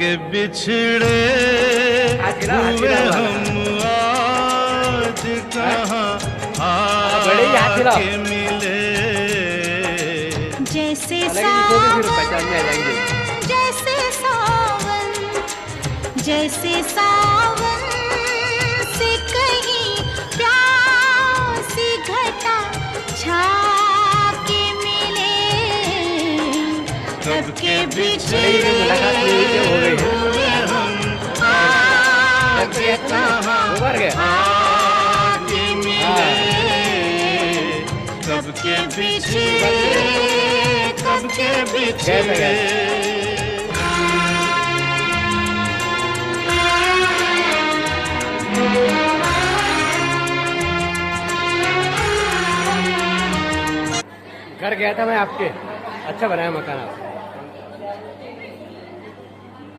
के बिछड़े हुए हम आज कहाँ आके मिले। जैसे सावन से कहीं प्यासी घटा छा के मिले। कब के बिछड़े हुए हम आज कहाँ आके मिले। कब के बिछड़े घर गया था मैं आपके, अच्छा बनाया मकान आप।